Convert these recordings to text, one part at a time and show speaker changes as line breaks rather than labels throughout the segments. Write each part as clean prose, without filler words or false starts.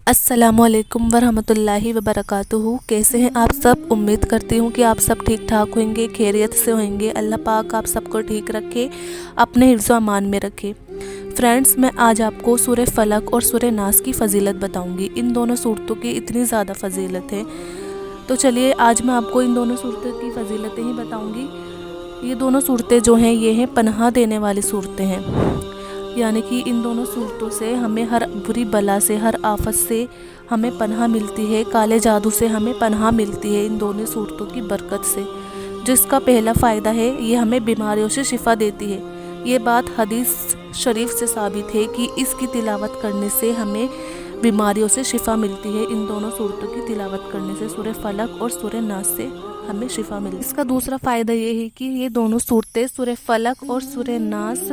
अस्सलामु अलैकुम वरहमतुल्लाहि वबरकातुहू। कैसे हैं आप सब? उम्मीद करती हूँ कि आप सब ठीक ठाक होंगे, खैरियत से होंगे। अल्लाह पाक आप सबको ठीक रखे, अपने हिफ्ज़ व अमान में रखे। फ्रेंड्स, मैं आज आपको सूरह फलक और सूरह नास की फ़जीलत बताऊँगी। इन दोनों सूरतों की इतनी ज़्यादा फ़जीलत है, तो चलिए आज मैं आपको इन दोनों सूरतों की फ़जीलतें ही बताऊँगी। ये दोनों सूरतें जो हैं ये हैं पनाह देने वाली सूरतें हैं, यानी कि इन दोनों सूरतों से हमें हर बुरी बला से, हर आफत से हमें पनाह मिलती है। काले जादू से हमें पनाह मिलती है इन दोनों सूरतों की बरकत से। जिसका पहला फ़ायदा है, ये हमें बीमारियों से शिफा देती है। ये बात हदीस शरीफ से साबित है कि इसकी तिलावत करने से हमें बीमारियों से शिफा मिलती है। इन दोनों सूरतों की तिलावत करने से, सूरह फलक और सूरह नास से हमें शिफा मिलती है। इसका दूसरा फ़ायदा ये है कि ये दोनों सूरतें, सूरह फलक और सूरह नास,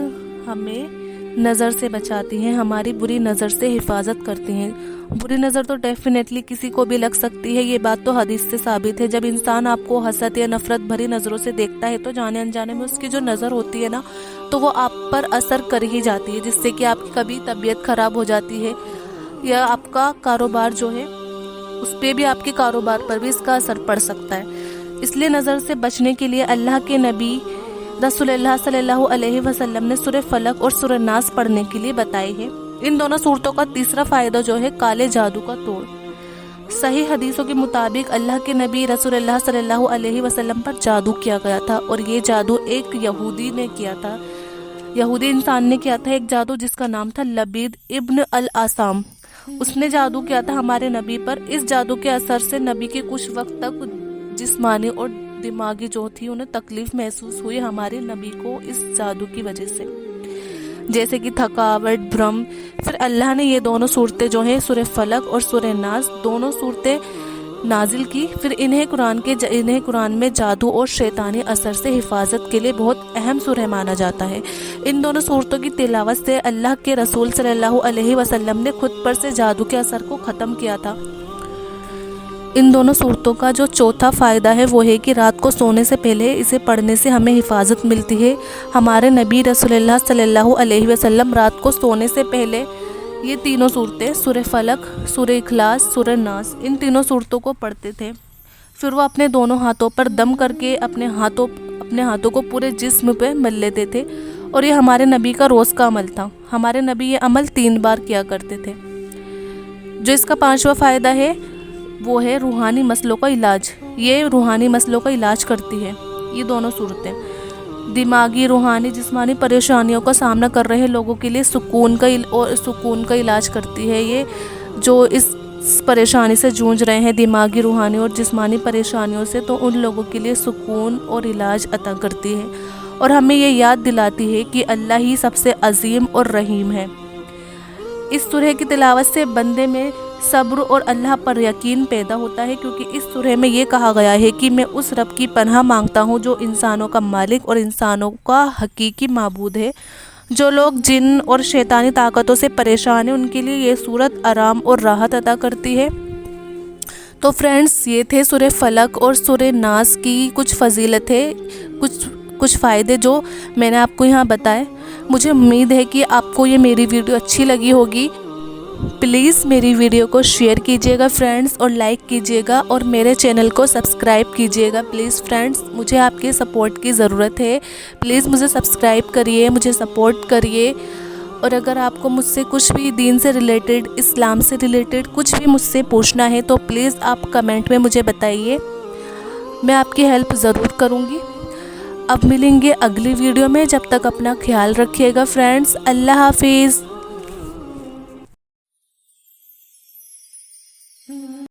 हमें नज़र से बचाती हैं, हमारी बुरी नज़र से हिफाजत करती हैं। बुरी नज़र तो डेफिनेटली किसी को भी लग सकती है, ये बात तो हदीस से साबित है। जब इंसान आपको हसद या नफ़रत भरी नज़रों से देखता है तो जाने अनजाने में उसकी जो नज़र होती है ना, तो वो आप पर असर कर ही जाती है, जिससे कि आपकी कभी तबीयत ख़राब हो जाती है या आपका कारोबार जो है उस पर भी, आपके कारोबार पर भी इसका असर पड़ सकता है। इसलिए नज़र से बचने के लिए अल्लाह के नबी रसूलुल्लाह सल्लल्लाहु अलैहि वसल्लम ने सूरह फलक और सूरह नास पढ़ने के लिए बताए हैं। इन दोनों सूरतों का तीसरा फ़ायदा जो है काले जादू का तोड़। सही हदीसों के मुताबिक अल्लाह के नबी रसूलुल्लाह सल्लल्लाहु अलैहि वसल्लम पर जादू किया गया था, और ये जादू एक यहूदी ने किया था, यहूदी इंसान ने किया था एक जादू जिसका नाम था लबीद इब्न अल आसाम। उसने जादू किया था हमारे नबी पर। इस जादू के असर से नबी के कुछ वक्त तक जिस्मानी और दिमागी जो थी उन्हें तकलीफ महसूस हुई हमारे नबी को इस जादू की वजह से, जैसे कि थकावट, भ्रम। फिर अल्लाह ने ये दोनों सूरतें जो हैं सूरह फलक और सूरह नास, दोनों सूरतें नाजिल की। फिर इन्हें कुरान में जादू और शैतानी असर से हिफाजत के लिए बहुत अहम सूरह माना जाता है। इन दोनों सूरतों की तिलावत से अल्लाह के रसूल सल्लल्लाहु अलैहि वसल्लम ने खुद पर से जादू के असर को ख़त्म किया था। इन दोनों सूरतों का जो चौथा फ़ायदा है वो है कि रात को सोने से पहले इसे पढ़ने से हमें हिफाजत मिलती है। हमारे नबी रसूलुल्लाह सल्लल्लाहु अलैहि वसल्लम रात को सोने से पहले ये तीनों सूरतें, सूरह फलक, सूरह इखलास, सूरह नास, इन तीनों सूरतों को पढ़ते थे। फिर वो अपने दोनों हाथों पर दम करके अपने हाथों को पूरे जिस्म पे मल लेते थे, और ये हमारे नबी का रोज़ का अमल था। हमारे नबी ये अमल 3 बार किया करते थे। जो इसका 5वां फ़ायदा है वो है रूहानी मसलों का इलाज। ये रूहानी मसलों का इलाज करती है ये दोनों सूरतें। दिमागी, रूहानी, जिस्मानी परेशानियों का सामना कर रहे लोगों के लिए सुकून का इलाज करती है। ये जो इस परेशानी से जूझ रहे हैं, दिमागी, रूहानी और जिस्मानी परेशानियों से, तो उन लोगों के लिए सुकून और इलाज अता करती है, और हमें ये याद दिलाती है कि अल्लाह ही सबसे अजीम और रहीम है। इस सूरह की तिलावत से बंदे में सब्र और अल्लाह पर यकीन पैदा होता है, क्योंकि इस सूरह में ये कहा गया है कि मैं उस रब की पनाह मांगता हूँ जो इंसानों का मालिक और इंसानों का हकीकी माबूद है। जो लोग जिन और शैतानी ताकतों से परेशान हैं उनके लिए ये सूरत आराम और राहत अता करती है। तो फ्रेंड्स, ये थे सूरह फलक और सूरह नास की कुछ फ़जीलतें, कुछ फ़ायदे जो मैंने आपको यहाँ बताए। मुझे उम्मीद है कि आपको ये मेरी वीडियो अच्छी लगी होगी। प्लीज़ मेरी वीडियो को शेयर कीजिएगा फ्रेंड्स, और लाइक कीजिएगा, और मेरे चैनल को सब्सक्राइब कीजिएगा प्लीज़ फ्रेंड्स। मुझे आपके सपोर्ट की ज़रूरत है। प्लीज़ मुझे सब्सक्राइब करिए, मुझे सपोर्ट करिए। और अगर आपको मुझसे कुछ भी दीन से रिलेटेड, इस्लाम से रिलेटेड कुछ भी मुझसे पूछना है तो प्लीज़ आप कमेंट में मुझे बताइए, मैं आपकी हेल्प ज़रूर करूँगी। अब मिलेंगे अगली वीडियो में, जब तक अपना ख्याल रखिएगा फ्रेंड्स। अल्लाह हाफिज़।